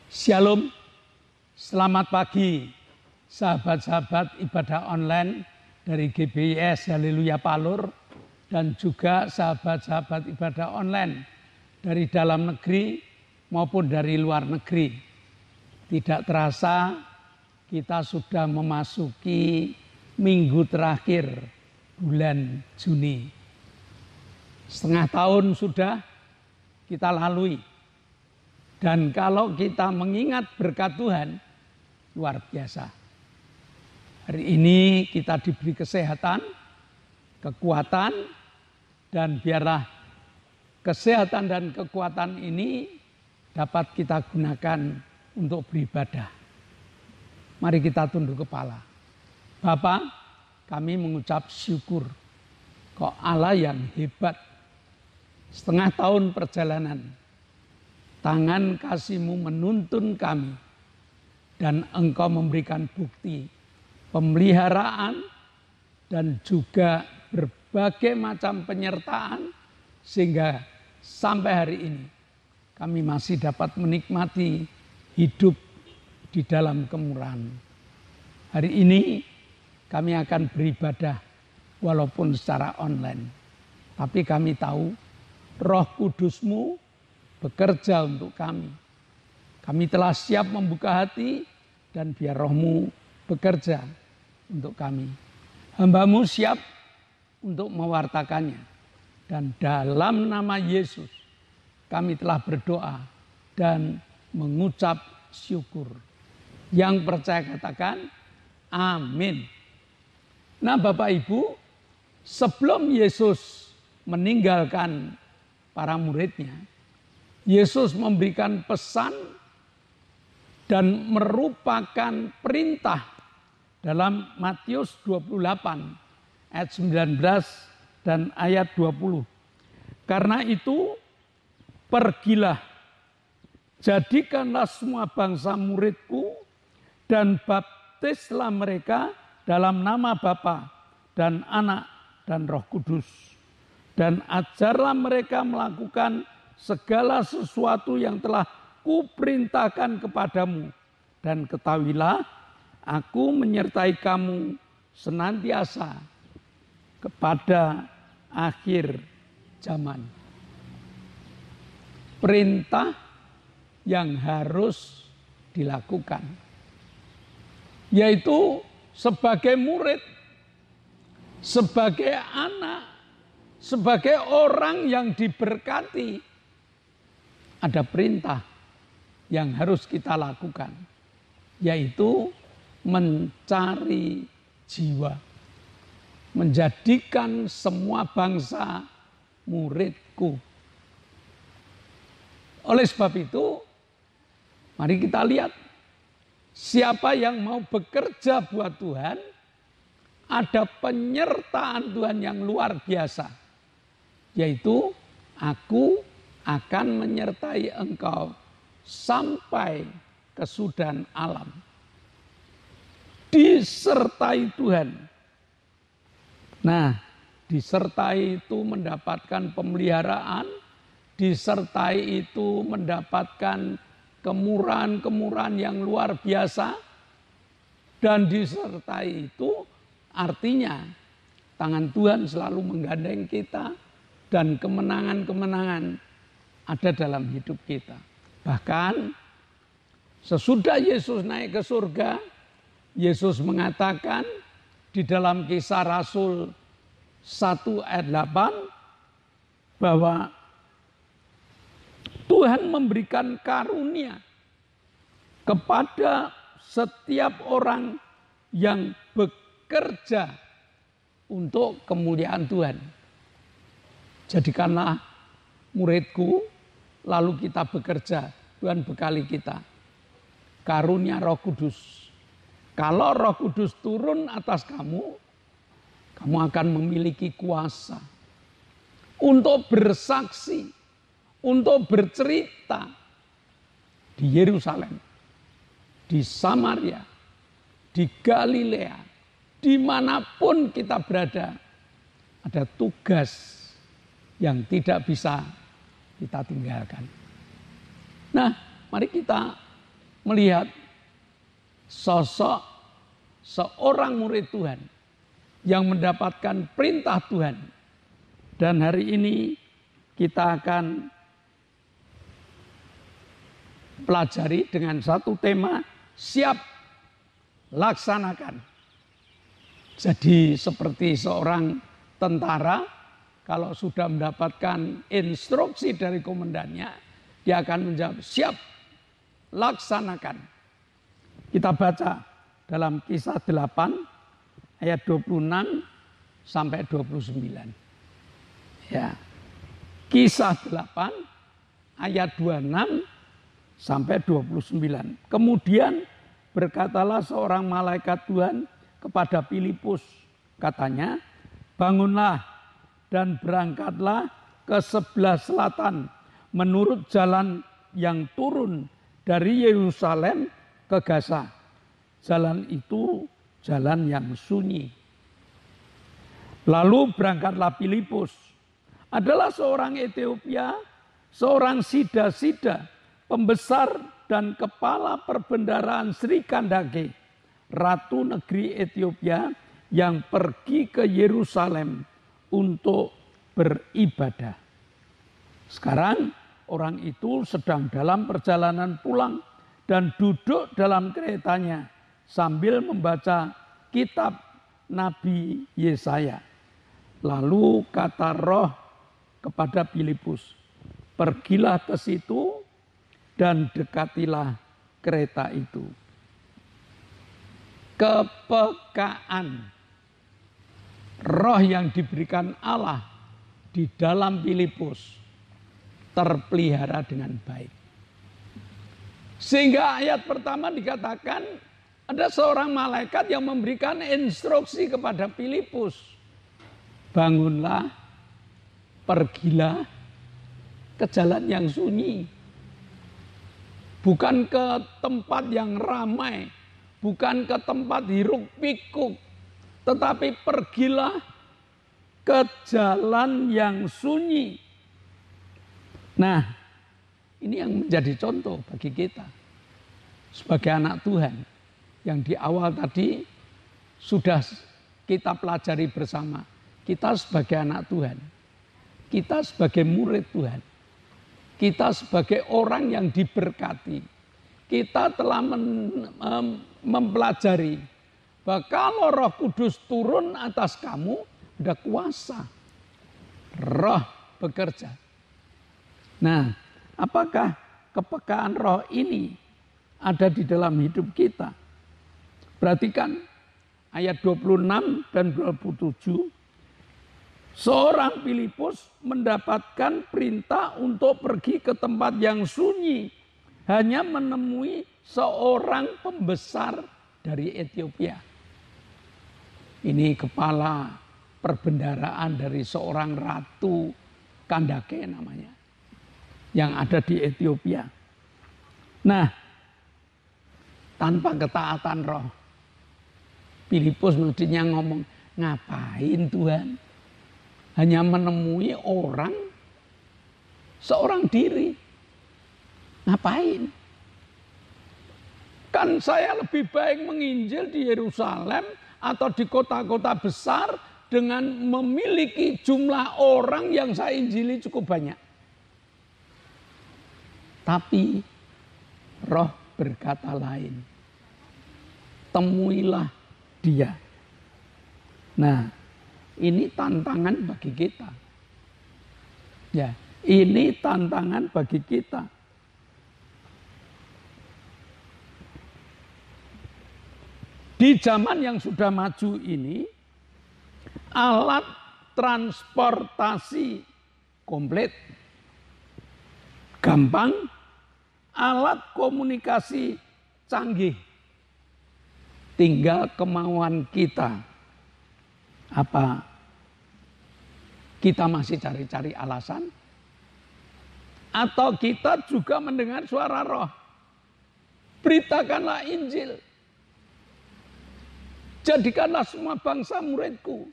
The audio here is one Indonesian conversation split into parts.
Shalom, selamat pagi sahabat-sahabat ibadah online dari GBIS Haleluya Palur dan juga sahabat-sahabat ibadah online dari dalam negeri maupun dari luar negeri. Tidak terasa kita sudah memasuki minggu terakhir bulan Juni. Setengah tahun sudah kita lalui. Dan kalau kita mengingat berkat Tuhan, luar biasa. Hari ini kita diberi kesehatan, kekuatan, dan biarlah kesehatan dan kekuatan ini dapat kita gunakan untuk beribadah. Mari kita tunduk kepala. Bapa, kami mengucap syukur. Kok Allah yang hebat. Setengah tahun perjalanan. Tangan kasih-Mu menuntun kami dan Engkau memberikan bukti pemeliharaan dan juga berbagai macam penyertaan sehingga sampai hari ini kami masih dapat menikmati hidup di dalam kemurahan. Hari ini kami akan beribadah walaupun secara online. Tapi kami tahu Roh Kudus-Mu bekerja untuk kami. Kami telah siap membuka hati dan biar Roh-Mu bekerja untuk kami. Hamba-Mu siap untuk mewartakannya. Dan dalam nama Yesus kami telah berdoa dan mengucap syukur. Yang percaya katakan amin. Nah Bapak Ibu, sebelum Yesus meninggalkan para muridnya, Yesus memberikan pesan dan merupakan perintah dalam Matius 28 ayat 19 dan ayat 20. Karena itu pergilah, jadikanlah semua bangsa muridku dan baptislah mereka dalam nama Bapa dan Anak dan Roh Kudus. Dan ajarlah mereka melakukan segala sesuatu yang telah kuperintahkan kepadamu. Dan ketahuilah, aku menyertai kamu senantiasa kepada akhir zaman. Perintah yang harus dilakukan. Yaitu sebagai murid, sebagai anak, sebagai orang yang diberkati. Ada perintah yang harus kita lakukan, yaitu mencari jiwa, menjadikan semua bangsa muridku. Oleh sebab itu, mari kita lihat siapa yang mau bekerja buat Tuhan, ada penyertaan Tuhan yang luar biasa, yaitu aku akan menyertai engkau sampai kesudahan alam. Disertai Tuhan. Nah, disertai itu mendapatkan pemeliharaan, disertai itu mendapatkan kemurahan-kemurahan yang luar biasa, dan disertai itu artinya tangan Tuhan selalu menggandeng kita dan kemenangan-kemenangan ada dalam hidup kita. Bahkan sesudah Yesus naik ke surga, Yesus mengatakan di dalam Kisah Rasul 1 ayat 8 bahwa Tuhan memberikan karunia kepada setiap orang yang bekerja untuk kemuliaan Tuhan. Jadikanlah muridku, lalu kita bekerja, Tuhan bekali kita. Karunia Roh Kudus. Kalau Roh Kudus turun atas kamu, kamu akan memiliki kuasa untuk bersaksi, untuk bercerita di Yerusalem, di Samaria, di Galilea, dimanapun kita berada, ada tugas yang tidak bisa kita tinggalkan. Nah, mari kita melihat sosok seorang murid Tuhan yang mendapatkan perintah Tuhan. Dan hari ini kita akan pelajari dengan satu tema, siap laksanakan. Jadi seperti seorang tentara, kalau sudah mendapatkan instruksi dari komandannya, dia akan menjawab, siap laksanakan. Kita baca dalam Kisah 8 ayat 26 sampai 29. Ya. Kisah 8 ayat 26 sampai 29. Kemudian berkatalah seorang malaikat Tuhan kepada Filipus, katanya, bangunlah dan berangkatlah ke sebelah selatan menurut jalan yang turun dari Yerusalem ke Gaza. Jalan itu jalan yang sunyi. Lalu berangkatlah Filipus, adalah seorang Ethiopia, seorang sida-sida, pembesar dan kepala perbendaharaan Sri Kandake, ratu negeri Ethiopia yang pergi ke Yerusalem untuk beribadah. Sekarang orang itu sedang dalam perjalanan pulang dan duduk dalam keretanya sambil membaca kitab Nabi Yesaya. Lalu kata Roh kepada Filipus, pergilah ke situ dan dekatilah kereta itu. Kepekaan Roh yang diberikan Allah di dalam Filipus terpelihara dengan baik. Sehingga ayat pertama dikatakan ada seorang malaikat yang memberikan instruksi kepada Filipus. Bangunlah, pergilah ke jalan yang sunyi. Bukan ke tempat yang ramai, bukan ke tempat hiruk pikuk, tetapi pergilah ke jalan yang sunyi. Nah, ini yang menjadi contoh bagi kita sebagai anak Tuhan yang di awal tadi sudah kita pelajari bersama. Kita sebagai anak Tuhan, kita sebagai murid Tuhan, kita sebagai orang yang diberkati, kita telah mempelajari bahwa kalau Roh Kudus turun atas kamu, ada kuasa Roh bekerja. Nah, apakah kepekaan Roh ini ada di dalam hidup kita? Perhatikan ayat 26 dan 27. Seorang Filipus mendapatkan perintah untuk pergi ke tempat yang sunyi. Hanya menemui seorang pembesar dari Ethiopia. Ini kepala perbendaharaan dari seorang ratu Kandake namanya. Yang ada di Ethiopia. Nah, tanpa ketaatan Roh, Filipus mestinya ngomong, ngapain Tuhan? Hanya menemui orang, seorang diri. Ngapain? Kan saya lebih baik menginjil di Yerusalem atau di kota-kota besar dengan memiliki jumlah orang yang saya injili cukup banyak. Tapi Roh berkata lain. Temuilah dia. Nah, ini tantangan bagi kita. Ya, ini tantangan bagi kita. Di zaman yang sudah maju ini, alat transportasi komplit, gampang, alat komunikasi canggih. Tinggal kemauan kita. Apa kita masih cari-cari alasan? Atau kita juga mendengar suara Roh? Beritakanlah Injil. Jadikanlah semua bangsa muridku.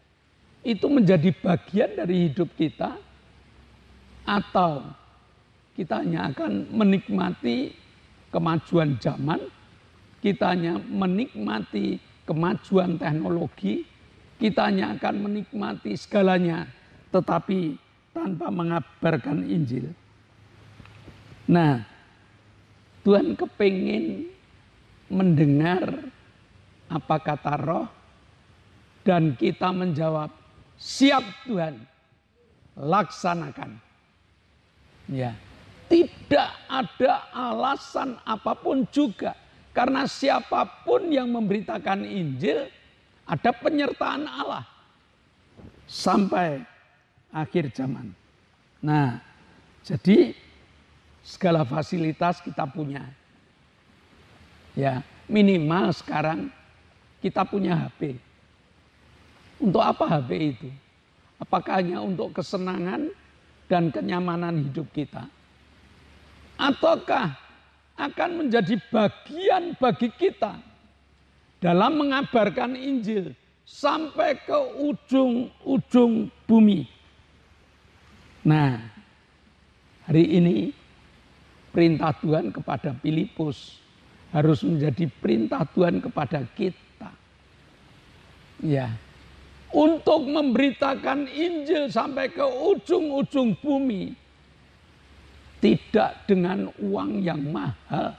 Itu menjadi bagian dari hidup kita. Atau kita hanya akan menikmati kemajuan zaman, kita hanya menikmati kemajuan teknologi, kita hanya akan menikmati segalanya, tetapi tanpa mengabarkan Injil. Nah, Tuhan kepingin mendengar apa kata Roh, dan kita menjawab, siap Tuhan, laksanakan. Ya, tidak ada alasan apapun juga, karena siapapun yang memberitakan Injil ada penyertaan Allah sampai akhir zaman. Nah, jadi segala fasilitas kita punya. Ya, minimal sekarang kita punya HP. Untuk apa HP itu? Apakah hanya untuk kesenangan dan kenyamanan hidup kita? Ataukah akan menjadi bagian bagi kita dalam mengabarkan Injil sampai ke ujung-ujung bumi? Nah, hari ini perintah Tuhan kepada Filipus harus menjadi perintah Tuhan kepada kita. Ya, untuk memberitakan Injil sampai ke ujung-ujung bumi, tidak dengan uang yang mahal.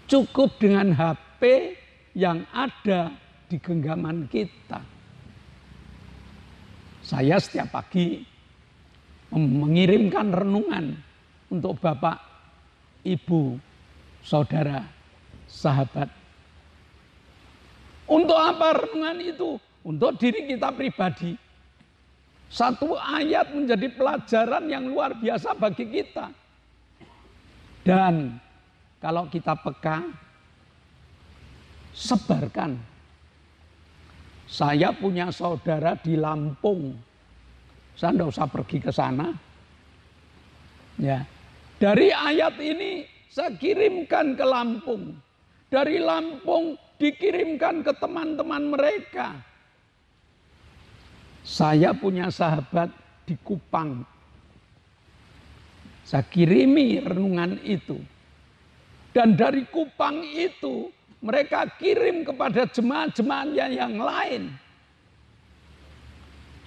Cukup dengan HP yang ada di genggaman kita. Saya setiap pagi mengirimkan renungan untuk Bapak, Ibu, Saudara, sahabat. Untuk apa renungan itu? Untuk diri kita pribadi. Satu ayat menjadi pelajaran yang luar biasa bagi kita. Dan kalau kita peka, sebarkan. Saya punya saudara di Lampung. Saya tidak usah pergi ke sana. Ya, dari ayat ini saya kirimkan ke Lampung. Dari Lampung dikirimkan ke teman-teman mereka. Saya punya sahabat di Kupang. Saya kirimi renungan itu. Dan dari Kupang itu mereka kirim kepada jemaat-jemaatnya yang lain.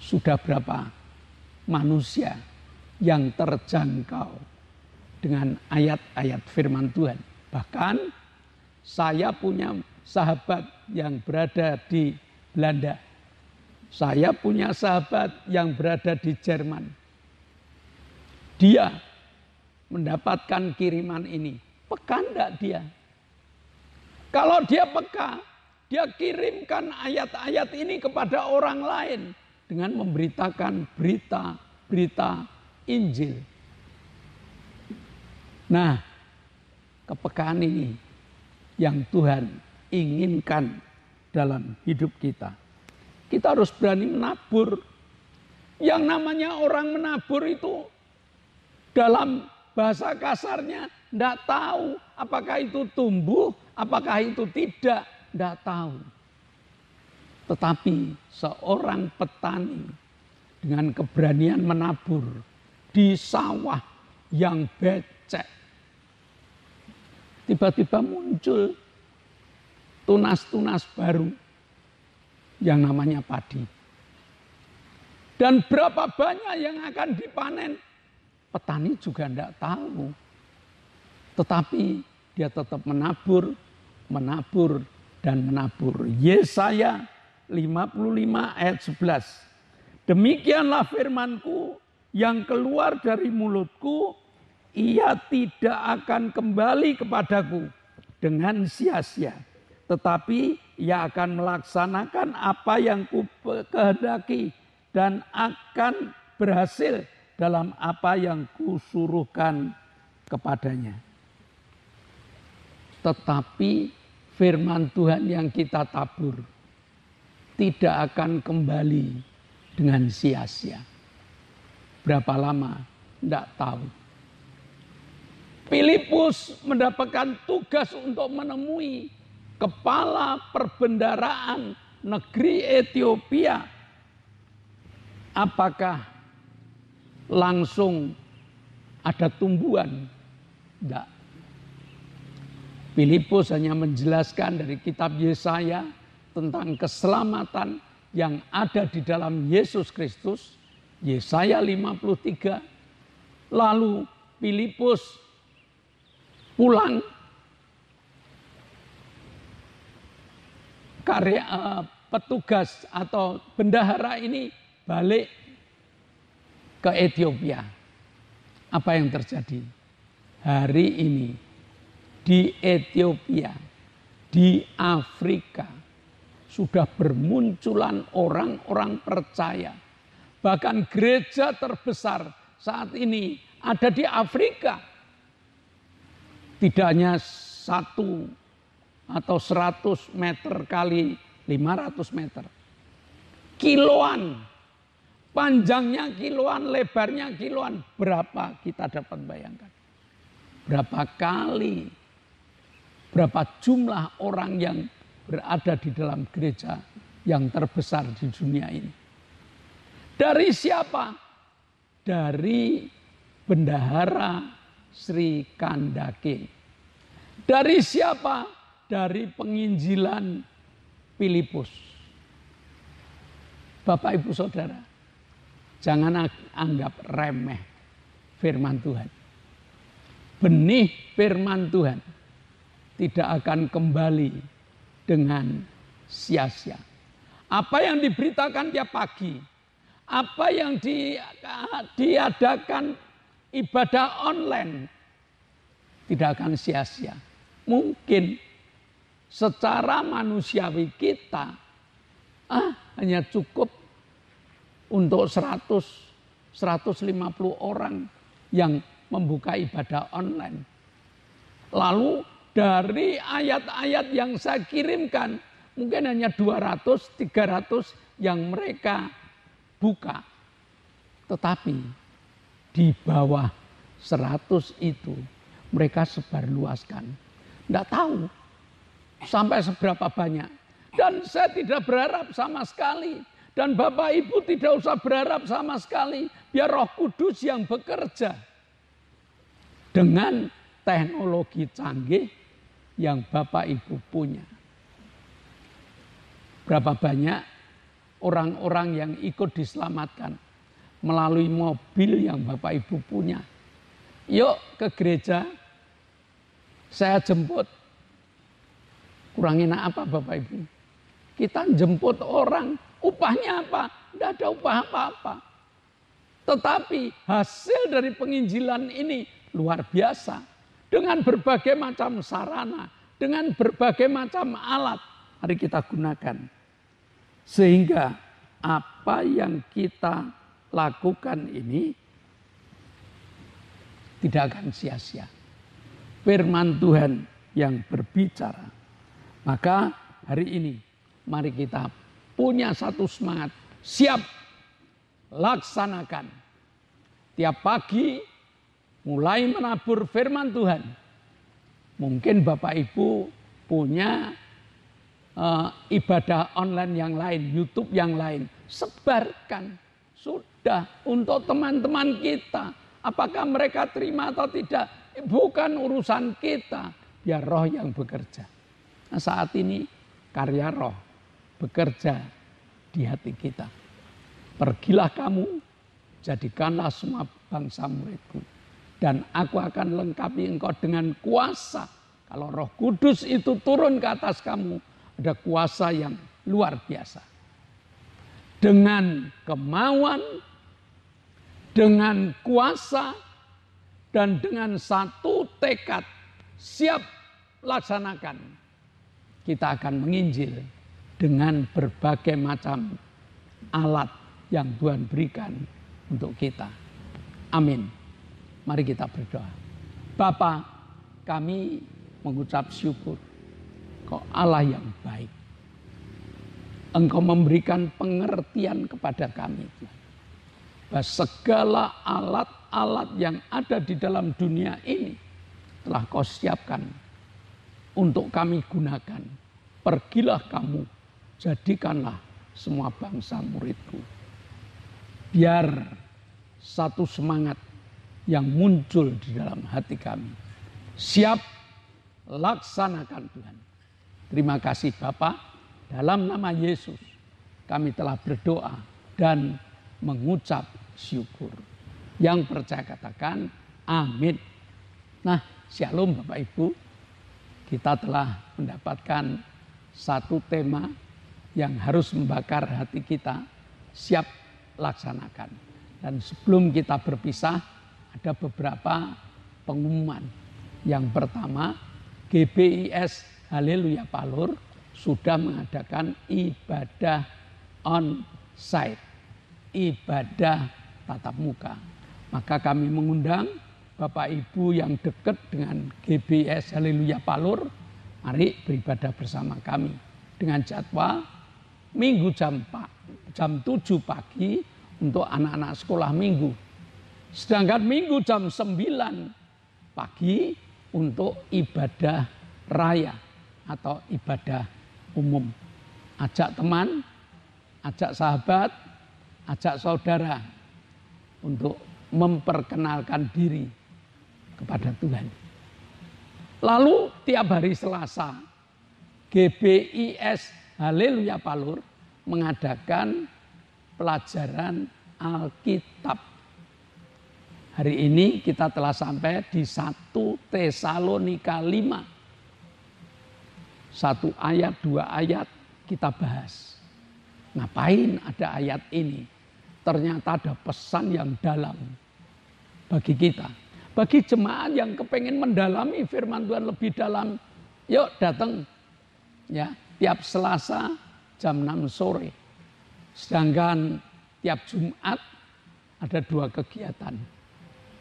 Sudah berapa manusia yang terjangkau dengan ayat-ayat firman Tuhan. Bahkan saya punya sahabat yang berada di Belanda. Saya punya sahabat yang berada di Jerman. Dia mendapatkan kiriman ini. Peka enggak dia? Kalau dia peka, dia kirimkan ayat-ayat ini kepada orang lain dengan memberitakan berita Injil. Nah, kepekaan ini yang Tuhan inginkan dalam hidup kita. Kita harus berani menabur. Yang namanya orang menabur itu dalam bahasa kasarnya tidak tahu apakah itu tumbuh, apakah itu tidak tahu. Tetapi seorang petani dengan keberanian menabur di sawah yang becek, tiba-tiba muncul tunas-tunas baru yang namanya padi. Dan berapa banyak yang akan dipanen, petani juga tidak tahu. Tetapi dia tetap menabur, dan menabur. Yesaya 55 ayat 11. Demikianlah firmanku yang keluar dari mulutku, ia tidak akan kembali kepadaku dengan sia-sia. Tetapi ia akan melaksanakan apa yang kukehendaki dan akan berhasil dalam apa yang kusuruhkan kepadanya. Tetapi firman Tuhan yang kita tabur tidak akan kembali dengan sia-sia. Berapa lama? Tidak tahu. Filipus mendapatkan tugas untuk menemui kepala perbendaraan negeri Ethiopia. Apakah langsung ada tumbuhan? Tidak. Filipus hanya menjelaskan dari kitab Yesaya tentang keselamatan yang ada di dalam Yesus Kristus. Yesaya 53. Lalu Filipus pulang, petugas atau bendahara ini balik ke Ethiopia. Apa yang terjadi? Hari ini di Ethiopia, di Afrika, sudah bermunculan orang-orang percaya. Bahkan gereja terbesar saat ini ada di Afrika. Tidak hanya 1 atau 100 meter kali 500 meter. Kiloan, panjangnya kiloan, lebarnya kiloan. Berapa kita dapat bayangkan? Berapa kali, berapa jumlah orang yang berada di dalam gereja yang terbesar di dunia ini. Dari siapa? Dari Bendahara Sri Kandake. Dari siapa? Dari penginjilan Filipus. Bapak Ibu Saudara, jangan anggap remeh firman Tuhan. Benih firman Tuhan tidak akan kembali dengan sia-sia. Apa yang diberitakan tiap pagi, apa yang diadakan ibadah online tidak akan sia-sia. Mungkin secara manusiawi kita hanya cukup untuk 100-150 orang yang membuka ibadah online. Lalu dari ayat-ayat yang saya kirimkan, mungkin hanya 200-300 yang mereka buka. Tetapi di bawah 100 itu mereka sebarluaskan. Tidak tahu sampai seberapa banyak. Dan saya tidak berharap sama sekali. Dan Bapak Ibu tidak usah berharap sama sekali. Biar Roh Kudus yang bekerja. Dengan teknologi canggih yang Bapak Ibu punya. Berapa banyak orang-orang yang ikut diselamatkan melalui mobil yang Bapak Ibu punya. Yuk ke gereja, saya jemput. Kurang enak apa Bapak Ibu? Kita jemput orang, upahnya apa? Tidak ada upah apa-apa. Tetapi hasil dari penginjilan ini luar biasa. Dengan berbagai macam sarana, dengan berbagai macam alat, mari kita gunakan. Sehingga apa yang kita lakukan ini tidak akan sia-sia. Firman Tuhan yang berbicara. Maka hari ini mari kita punya satu semangat. Siap laksanakan. Tiap pagi mulai menabur firman Tuhan. Mungkin Bapak Ibu punya ibadah online yang lain, YouTube yang lain. Sebarkan. Sudah untuk teman-teman kita. Apakah mereka terima atau tidak? Bukan urusan kita. Biar Roh yang bekerja. Nah, saat ini karya Roh bekerja di hati kita. Pergilah kamu, jadikanlah semua bangsa muridku. Dan aku akan lengkapi engkau dengan kuasa. Kalau Roh Kudus itu turun ke atas kamu, ada kuasa yang luar biasa. Dengan kemauan, dengan kuasa, dan dengan satu tekad, siap laksanakan. Kita akan menginjil dengan berbagai macam alat yang Tuhan berikan untuk kita. Amin. Mari kita berdoa. Bapa, kami mengucap syukur. Kau Allah yang baik. Engkau memberikan pengertian kepada kami. Bahwa segala alat-alat yang ada di dalam dunia ini telah kau siapkan untuk kami gunakan. Pergilah kamu, jadikanlah semua bangsa muridku. Biar satu semangat yang muncul di dalam hati kami. Siap laksanakan Tuhan. Terima kasih Bapa, dalam nama Yesus kami telah berdoa dan mengucap syukur. Yang percaya katakan amin. Nah, shalom Bapak Ibu. Kita telah mendapatkan satu tema yang harus membakar hati kita, siap laksanakan. Dan sebelum kita berpisah, ada beberapa pengumuman. Yang pertama, GBIS Haleluya Palur sudah mengadakan ibadah on-site, ibadah tatap muka. Maka kami mengundang Bapak Ibu yang dekat dengan GBIS Haleluya Palur, mari beribadah bersama kami dengan jadwal Minggu jam 7 pagi untuk anak-anak sekolah minggu. Sedangkan Minggu jam 9 pagi untuk ibadah raya atau ibadah umum. Ajak teman, ajak sahabat, ajak saudara untuk memperkenalkan diri kepada Tuhan. Lalu tiap hari Selasa GBIS Haleluya Palur mengadakan pelajaran Alkitab. Hari ini kita telah sampai di 1 Tesalonika 5. 1 ayat, 2 ayat kita bahas. Ngapain ada ayat ini? Ternyata ada pesan yang dalam bagi kita. Bagi jemaat yang kepengen mendalami firman Tuhan lebih dalam, yuk datang ya, tiap Selasa jam 6 sore. Sedangkan tiap Jumat ada 2 kegiatan.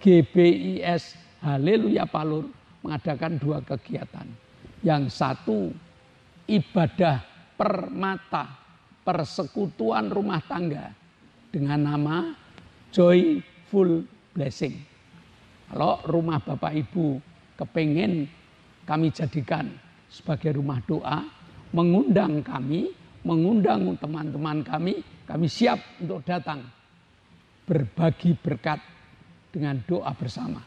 GBIS Haleluya Palur mengadakan 2 kegiatan. Yang satu ibadah permata, persekutuan rumah tangga dengan nama Joyful Blessing. Kalau rumah Bapak Ibu kepengen kami jadikan sebagai rumah doa, mengundang kami, mengundang teman-teman kami siap untuk datang berbagi berkat dengan doa bersama.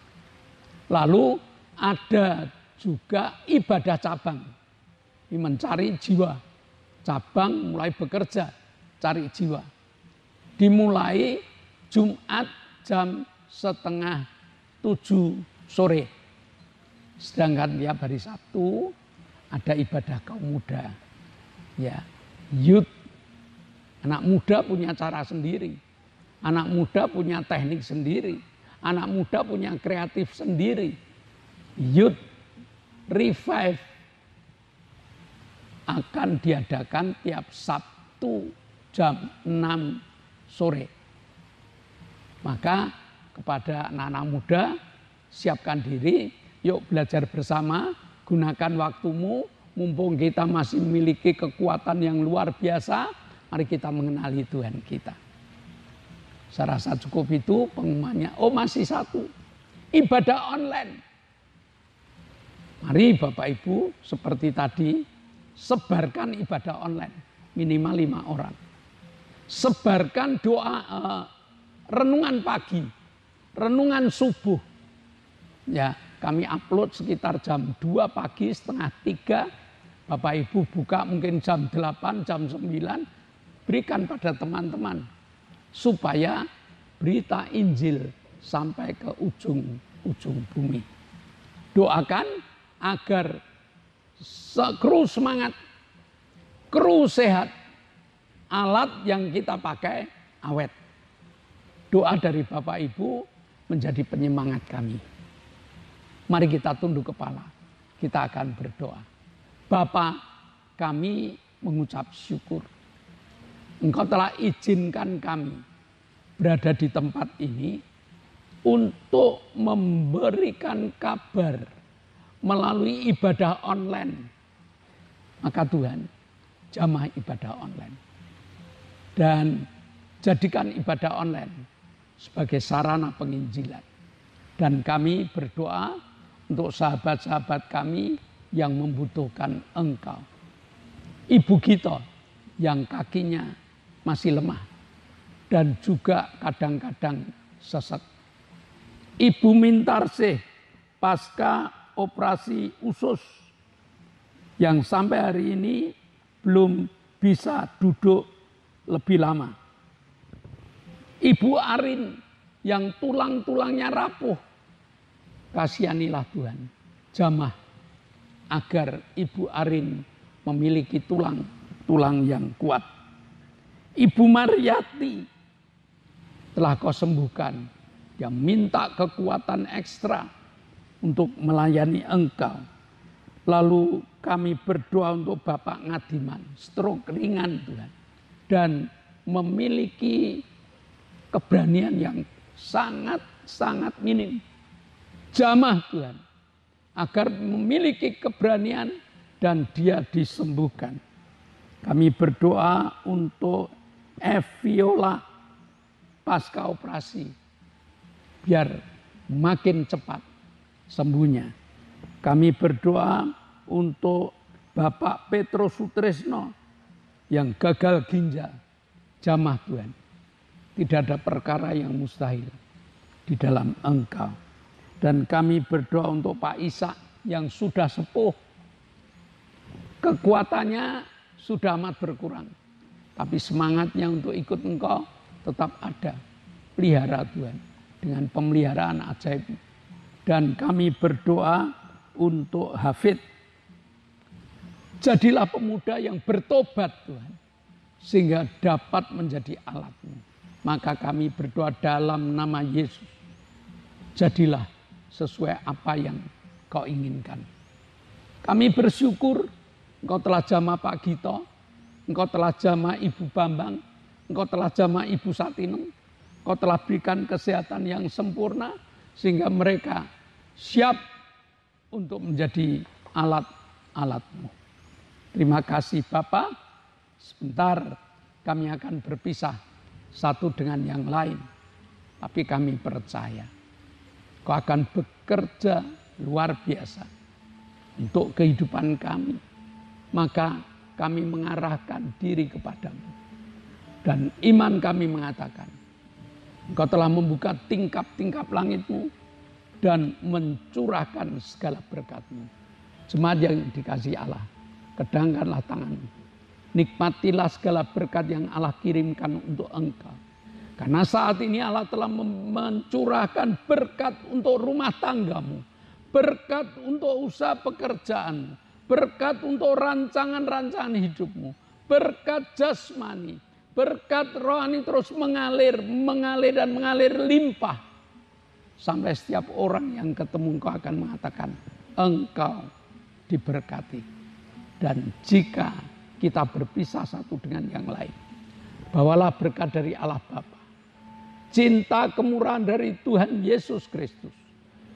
Lalu ada juga ibadah cabang, ini mencari jiwa. Cabang mulai bekerja, cari jiwa. Dimulai Jumat jam 6:30 sore. Sedangkan tiap hari Sabtu ada ibadah kaum muda. Ya, youth. Anak muda punya cara sendiri. Anak muda punya teknik sendiri. Anak muda punya kreatif sendiri. Youth Revive akan diadakan tiap Sabtu jam 6 sore. Maka kepada anak-anak muda, siapkan diri, yuk belajar bersama, gunakan waktumu, mumpung kita masih memiliki kekuatan yang luar biasa, mari kita mengenali Tuhan kita. Saya rasa cukup itu pengumumannya. Oh, masih satu, ibadah online. Mari Bapak Ibu, seperti tadi, sebarkan ibadah online, minimal 5 orang. Sebarkan doa renungan pagi, renungan subuh. Ya, kami upload sekitar jam 2 pagi, setengah 3. Bapak Ibu buka mungkin jam 8, jam 9. Berikan pada teman-teman. Supaya berita Injil sampai ke ujung bumi. Doakan agar kru semangat, kru sehat, alat yang kita pakai awet. Doa dari Bapak Ibu menjadi penyemangat kami. Mari kita tunduk kepala, kita akan berdoa. Bapa, kami mengucap syukur. Engkau telah izinkan kami berada di tempat ini untuk memberikan kabar melalui ibadah online. Maka Tuhan, jamah ibadah online. Dan jadikan ibadah online sebagai sarana penginjilan. Dan kami berdoa untuk sahabat-sahabat kami yang membutuhkan Engkau. Ibu kita yang kakinya masih lemah dan juga kadang-kadang sesat. Ibu Mintarsih pasca operasi usus yang sampai hari ini belum bisa duduk lebih lama. Ibu Arin yang tulang-tulangnya rapuh, kasihanilah Tuhan, jamah agar Ibu Arin memiliki tulang yang kuat. Ibu Mariati telah Kau sembuhkan, dia minta kekuatan ekstra untuk melayani Engkau. Lalu kami berdoa untuk Bapak Ngadiman, stroke ringan Tuhan, dan memiliki keberanian yang sangat minim. Jamah Tuhan, agar memiliki keberanian dan dia disembuhkan. Kami berdoa untuk Eviola pasca operasi, biar makin cepat sembuhnya. Kami berdoa untuk Bapak Petrus Sutrisno yang gagal ginjal. Jamah Tuhan, tidak ada perkara yang mustahil di dalam Engkau. Dan kami berdoa untuk Pak Ishak yang sudah sepuh. Kekuatannya sudah amat berkurang. Tapi semangatnya untuk ikut Engkau tetap ada. Pelihara Tuhan dengan pemeliharaan ajaib. Dan kami berdoa untuk Hafid. Jadilah pemuda yang bertobat Tuhan, sehingga dapat menjadi alat-Mu. Maka kami berdoa dalam nama Yesus. Jadilah sesuai apa yang Kau inginkan. Kami bersyukur Engkau telah jamah Pak Gito, Engkau telah jamah Ibu Bambang, Engkau telah jamah Ibu Satinem, Engkau telah berikan kesehatan yang sempurna, sehingga mereka siap untuk menjadi alat-alat-Mu. Terima kasih Bapak. Sebentar kami akan berpisah satu dengan yang lain. Tapi kami percaya Kau akan bekerja luar biasa untuk kehidupan kami. Maka kami mengarahkan diri kepadamu. Dan iman kami mengatakan, Engkau telah membuka tingkap-tingkap langit-Mu dan mencurahkan segala berkat-Mu. Jemaat yang dikasihi Allah, kedangkanlah tangan-Mu. Nikmatilah segala berkat yang Allah kirimkan untuk Engkau. Karena saat ini Allah telah mencurahkan berkat untuk rumah tanggamu. Berkat untuk usaha pekerjaan. Berkat untuk rancangan-rancangan hidupmu. Berkat jasmani. Berkat rohani terus mengalir dan mengalir limpah. Sampai setiap orang yang ketemu Engkau akan mengatakan, Engkau diberkati. Dan jika kita berpisah satu dengan yang lain, bawalah berkat dari Allah Bapa, cinta kemurahan dari Tuhan Yesus Kristus,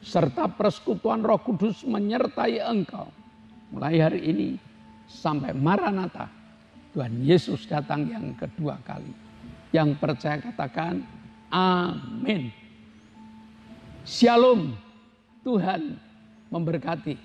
serta persekutuan Roh Kudus menyertai engkau mulai hari ini sampai Maranatha, Tuhan Yesus datang yang kedua kali. Yang percaya katakan amin. Shalom. Tuhan memberkati.